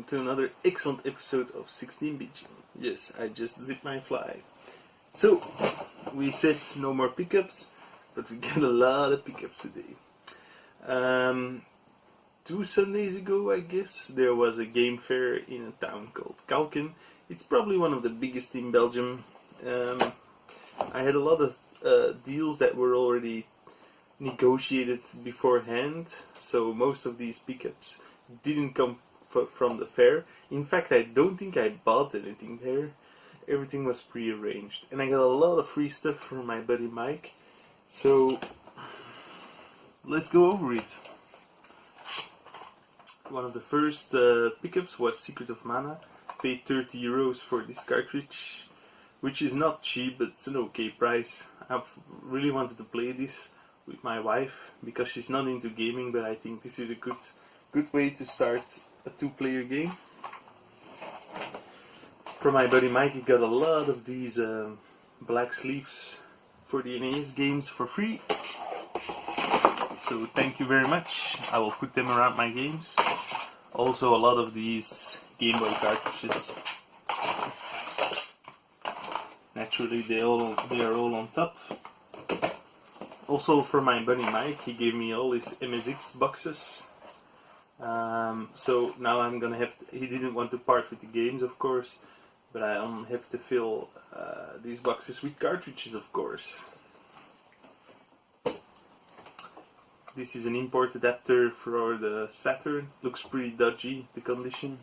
welcome to another excellent episode of 16-bit. Yes, I just zipped my fly. So, we said no more pickups, but we got a lot of pickups today. 2 Sundays ago, I guess, there was a game fair in a town called Kalken. It's probably one of the biggest in Belgium. I had a lot of deals that were already negotiated beforehand, so most of these pickups didn't come from the fair. In fact, I don't think I bought anything there. Everything was pre-arranged, and I got a lot of free stuff from my buddy Mike. So let's go over it. One of the first pickups was Secret of Mana. Paid €30 for this cartridge, which is not cheap, but it's an okay price. I've really wanted to play this with my wife because she's not into gaming, but I think this is a good way to start a 2-player game. From my buddy Mike, he got a lot of these black sleeves for the NES games for free. So thank you very much. I will put them around my games. Also a lot of these Game Boy cartridges. Naturally they are all on top. Also from my buddy Mike, he gave me all his MSX boxes. So now I'm gonna have to, he didn't want to part with the games, of course, but I have to fill these boxes with cartridges, of course. This is an import adapter for the Saturn. Looks pretty dodgy, the condition.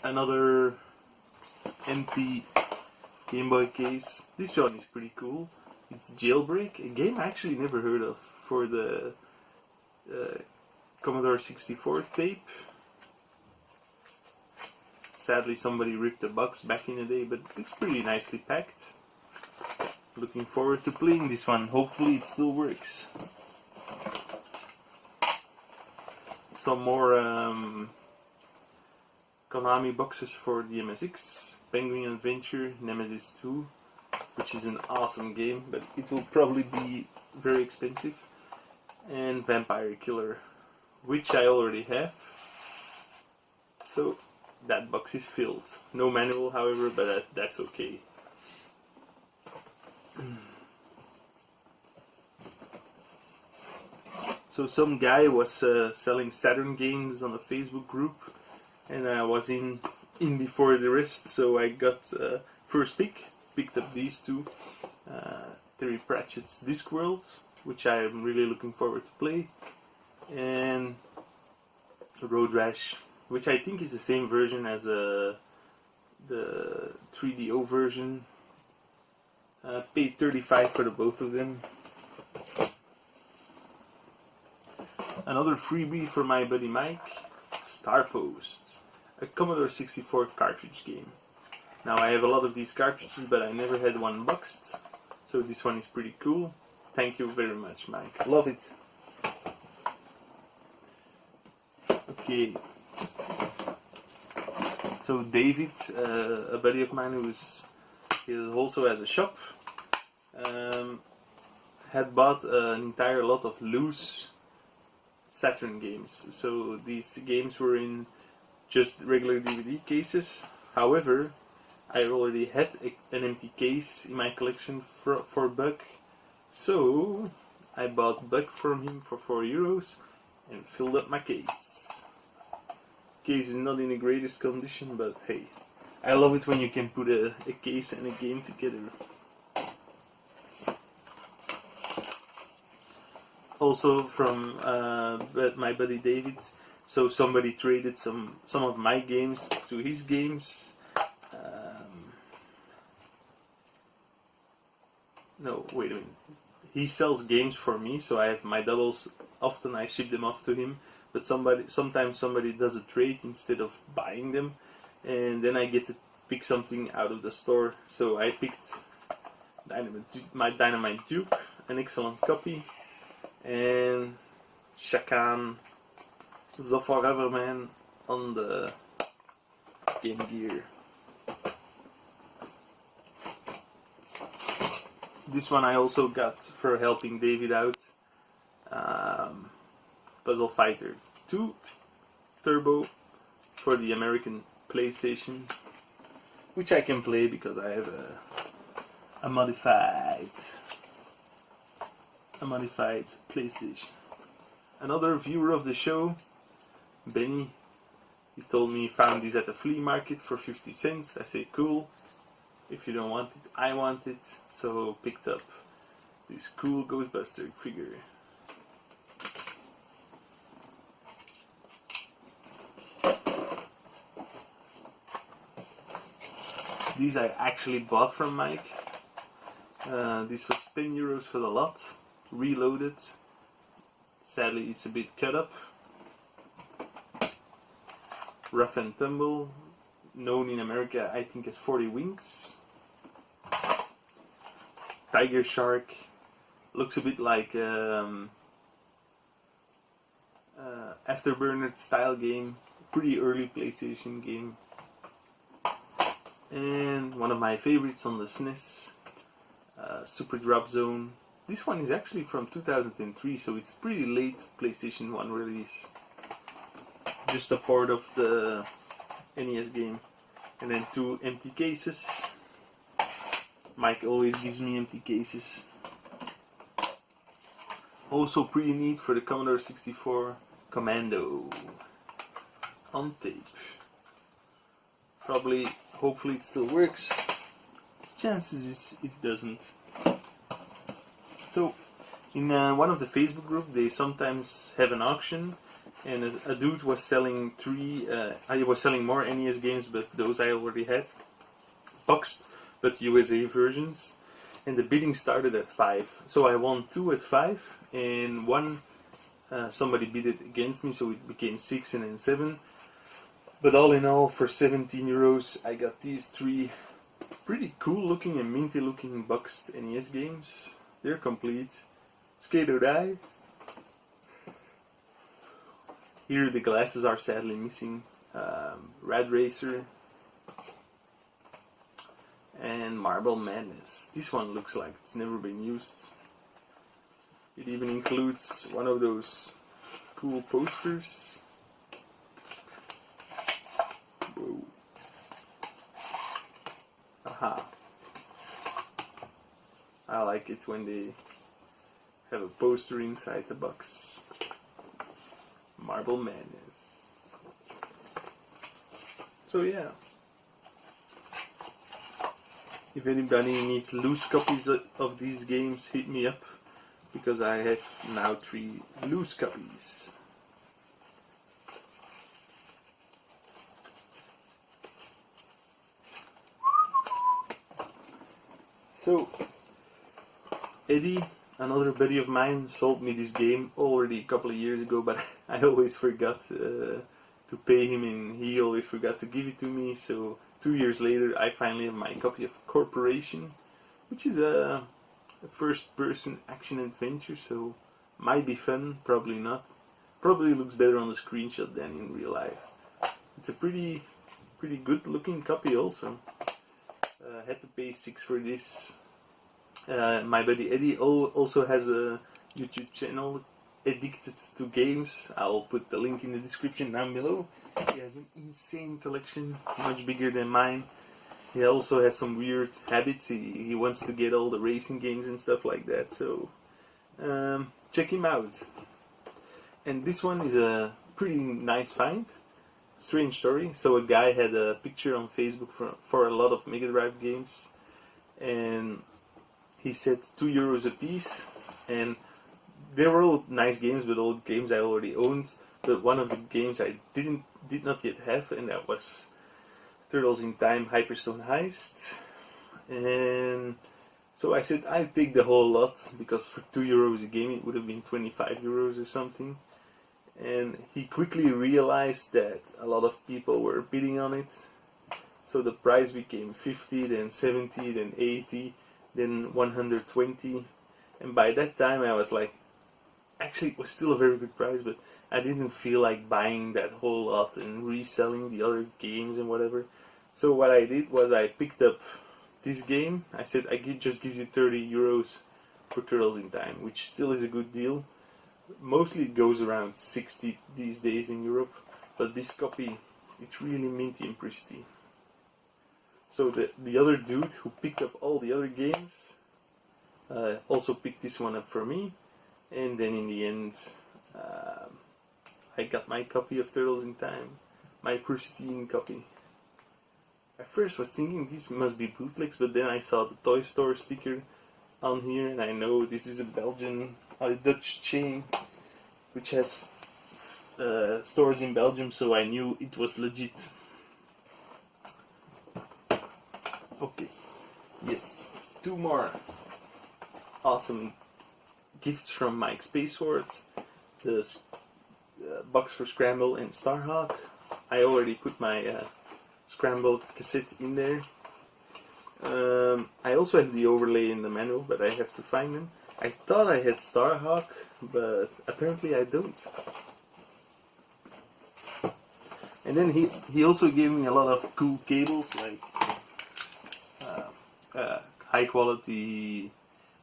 Another empty Game Boy case. This one is pretty cool. It's Jailbreak, a game I actually never heard of, for the Commodore 64 tape. Sadly somebody ripped the box back in the day, but it's pretty nicely packed. Looking forward to playing this one. Hopefully it still works. Some more Konami boxes for the MSX. Penguin Adventure, Nemesis 2, which is an awesome game, but it will probably be very expensive. And Vampire Killer, which I already have. So that box is filled. No manual, however, but that's okay. So some guy was selling Saturn games on a Facebook group, and I was in before the rest, so I got first picked up these two. Terry Pratchett's Discworld, which I am really looking forward to play, and Road Rash, which I think is the same version as the 3DO version. Paid $35 for the both of them. Another freebie for my buddy Mike, Starpost, a Commodore 64 cartridge game. Now I have a lot of these cartridges, but I never had one boxed, so this one is pretty cool. Thank you very much, Mike. Love it. Okay. So David, a buddy of mine he also has a shop, had bought an entire lot of loose Saturn games. So these games were in just regular DVD cases. However, I already had an empty case in my collection for Buck. So I bought Buck from him for €4 and filled up my case. Case is not in the greatest condition, but hey, I love it when you can put a case and a game together. Also from my buddy David, so somebody traded some of my games to his games. No, wait a minute. He sells games for me, so I have my doubles. Often I ship them off to him, but sometimes somebody does a trade instead of buying them, and then I get to pick something out of the store. So I picked my Dynamite Duke, an excellent copy, and Shakan The Forever Man on the Game Gear. This one I also got for helping David out. Puzzle Fighter 2 Turbo for the American PlayStation, which I can play because I have a modified PlayStation. Another viewer of the show, Benny, he told me he found these at the flea market for 50 cents. I say cool, if you don't want it, I want it. So picked up this cool Ghostbuster figure. These I actually bought from Mike. This was €10 for the lot, reloaded. Sadly, it's a bit cut up. Rough and Tumble, known in America, I think, as 40 Winks. Tiger Shark, looks a bit like Afterburner style game, pretty early PlayStation game. And one of my favorites on the SNES, Super Drop Zone. This one is actually from 2003, so it's pretty late PlayStation 1 release. Just a port of the NES game. And then 2 empty cases. Mike always gives me empty cases. Also pretty neat for the Commodore 64, Commando. On tape. Probably, hopefully it still works. Chances is it doesn't. So, in one of the Facebook groups, they sometimes have an auction, and a dude was selling he was selling more NES games, but those I already had, boxed, but USA versions, and the bidding started at 5. So I won 2 at 5, and one somebody bid it against me, so it became 6 and then 7. But all in all, for €17, I got these 3 pretty cool looking and minty looking boxed NES games. They're complete. Skate or Die. Here the glasses are sadly missing. Rad Racer. And Marble Madness. This one looks like it's never been used. It even includes one of those cool posters. Whoa. Aha. I like it when they have a poster inside the box. Marble Madness. So yeah. If anybody needs loose copies of these games, hit me up, because I have now 3 loose copies. So, Eddie, another buddy of mine, sold me this game already a couple of years ago, but I always forgot to pay him, and he always forgot to give it to me. So 2 years later, I finally have my copy of Corporation, which is a first-person action-adventure, so might be fun, probably not. Probably looks better on the screenshot than in real life. It's a pretty good-looking copy also. Had to pay 6 for this. My buddy Eddy also has a YouTube channel, Addicted to Games. I'll put the link in the description down below. He has an insane collection, much bigger than mine. He also has some weird habits. He wants to get all the racing games and stuff like that. So check him out. And this one is a pretty nice find. Strange story. So a guy had a picture on Facebook for a lot of Mega Drive games, and he said €2 a piece, and they were all nice games, but all games I already owned. But one of the games I did not yet have, and that was Turtles in Time Hyperstone Heist. And so I said I'd take the whole lot, because for €2 a game it would have been €25 or something. And he quickly realized that a lot of people were bidding on it. So the price became 50, then 70, then 80, then 120. And by that time I was like, actually it was still a very good price, but I didn't feel like buying that whole lot and reselling the other games and whatever. So what I did was I picked up this game. I said I could just give you €30 for Turtles in Time, which still is a good deal. Mostly it goes around 60 these days in Europe, but this copy, it's really minty and pristine. So the other dude who picked up all the other games also picked this one up for me, and then in the end I got my copy of Turtles in Time, my pristine copy. I first was thinking these must be bootlegs, but then I saw the Toy Store sticker on here, and I know this is a Dutch chain which has stores in Belgium, so I knew it was legit. Okay, yes, 2 more awesome gifts from Mike Space Swords. The box for Scramble and Starhawk. I already put my Scramble cassette in there. I also have the overlay in the manual, but I have to find them. I thought I had Starhawk, but apparently I don't. And then he also gave me a lot of cool cables, like high quality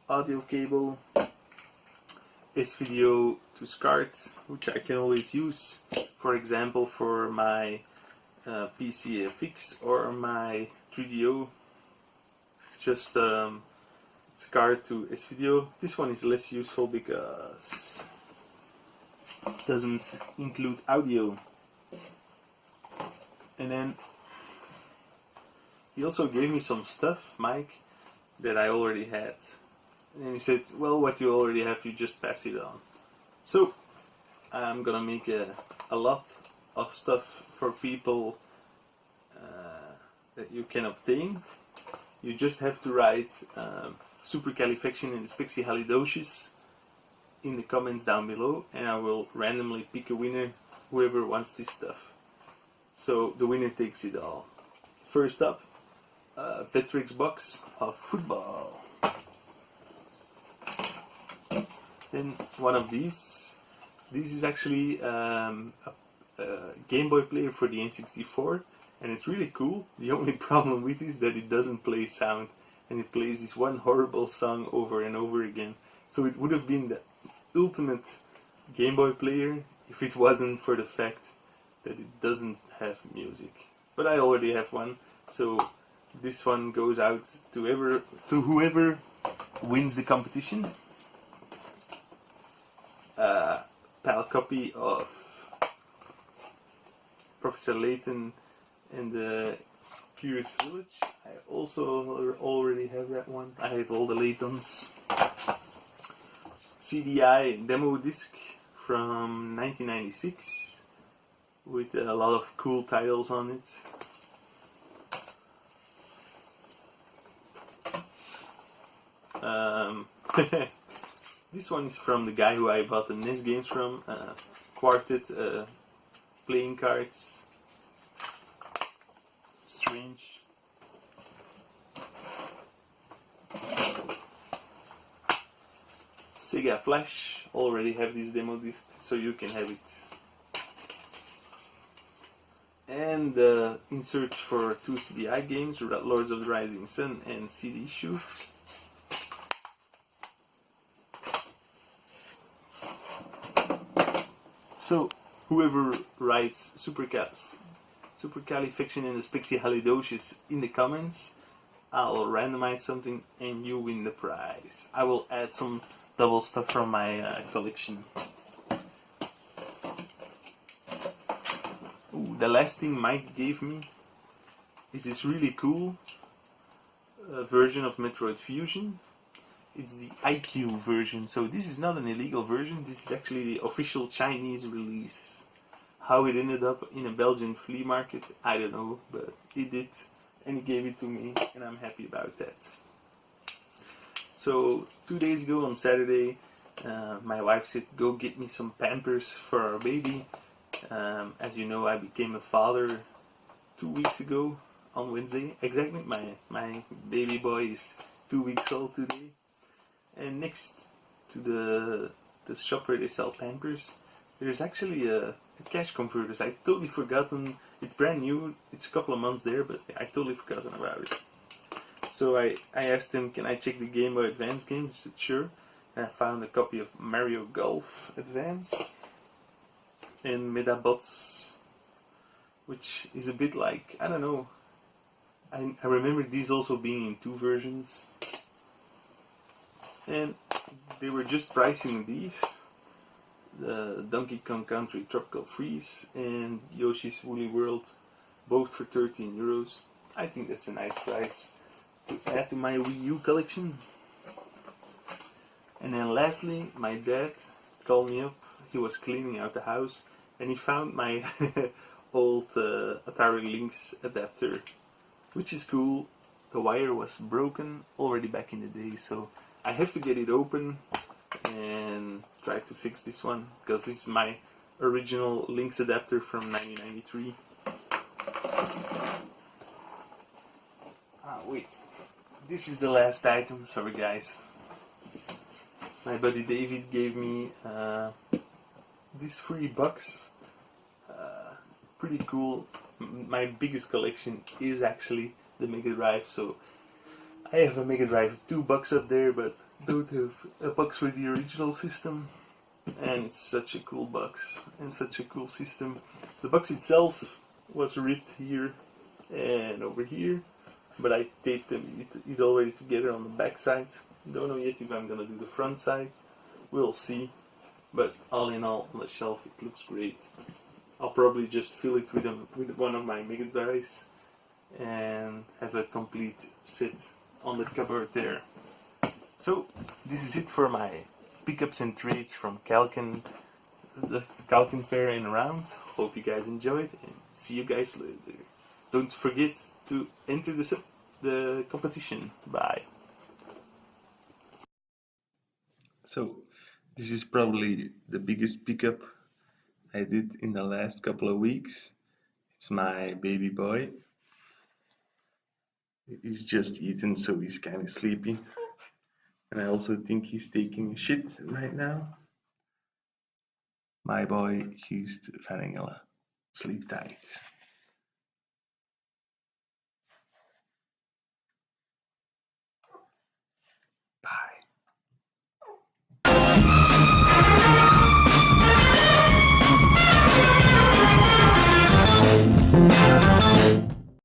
audio cable, S-Video to SCART, which I can always use, for example, for my PCFX or my 3DO. Just SCART to S-Video. This one is less useful because it doesn't include audio. And then he also gave me some stuff, Mike, that I already had. And he said, well, what you already have, you just pass it on. So I'm gonna make a lot of stuff for people that you can obtain. You just have to write supercalifragilisticexpialidocious in the comments down below, and I will randomly pick a winner, whoever wants this stuff. So the winner takes it all. First up, Vetrix box of football. Then one of these. This is actually a Game Boy player for the N64, and it's really cool. The only problem with it is that it doesn't play sound, and it plays this one horrible song over and over again. So it would have been the ultimate Game Boy player if it wasn't for the fact that it doesn't have music. But I already have one, so this one goes out to whoever wins the competition. PAL copy of Professor Layton and the Curious Village. I also already have that one. I have all the Laytons. CDI demo disc from 1996 with a lot of cool titles on it. This one is from the guy who I bought the NES games from. Quartet playing cards. Strange. Sega Flash. Already have this demo disc, so you can have it. And inserts for 2 CDI games, Lords of the Rising Sun and CD Shoots. So, whoever writes supercalifragilisticexpialidocious in the comments, I'll randomize something and you win the prize. I will add some double stuff from my collection. Ooh, the last thing Mike gave me is this really cool version of Metroid Fusion. It's the IQ version, so this is not an illegal version, this is actually the official Chinese release. How it ended up in a Belgian flea market, I don't know, but it did, and he gave it to me, and I'm happy about that. So, 2 days ago on Saturday, my wife said, go get me some Pampers for our baby. As you know, I became a father 2 weeks ago on Wednesday. Exactly, my baby boy is 2 weeks old today. And next to the shop where they sell Pampers, there's actually a cash converters. I totally forgotten. It's brand new. It's a couple of months there, but I totally forgotten about it. So I asked him, can I check the Game Boy Advance games? He said, sure. I found a copy of Mario Golf Advance and Medabots, which is a bit like, I don't know, I remember these also being in 2 versions, and they were just pricing these, the Donkey Kong Country Tropical Freeze and Yoshi's Woolly World, both for €13. I think that's a nice price to add to my Wii U collection. And then lastly, my dad called me up. He was cleaning out the house and he found my old Atari Lynx adapter, which is cool. The wire was broken already back in the day, so I have to get it open and try to fix this one, because this is my original Lynx adapter from 1993. Wait, this is the last item, sorry guys. My buddy David gave me this free box. Pretty cool. My biggest collection is actually the Mega Drive, so I have a Mega Drive 2 box up there, but don't have a box for the original system. And it's such a cool box and such a cool system. The box itself was ripped here and over here, but I taped it already together on the back side. Don't know yet if I'm gonna do the front side. We'll see. But all in all, on the shelf it looks great. I'll probably just fill it with one of my Mega Drives and have a complete set on the cupboard there. So this is it for my pickups and trades from Kalken, the Kalken fair and around. Hope you guys enjoyed and see you guys later. Don't forget to enter the competition. Bye. So this is probably the biggest pickup I did in the last couple of weeks. It's my baby boy. He's just eaten, so he's kind of sleepy. And I also think he's taking a shit right now. My boy, Hugst Vanengela. Sleep tight.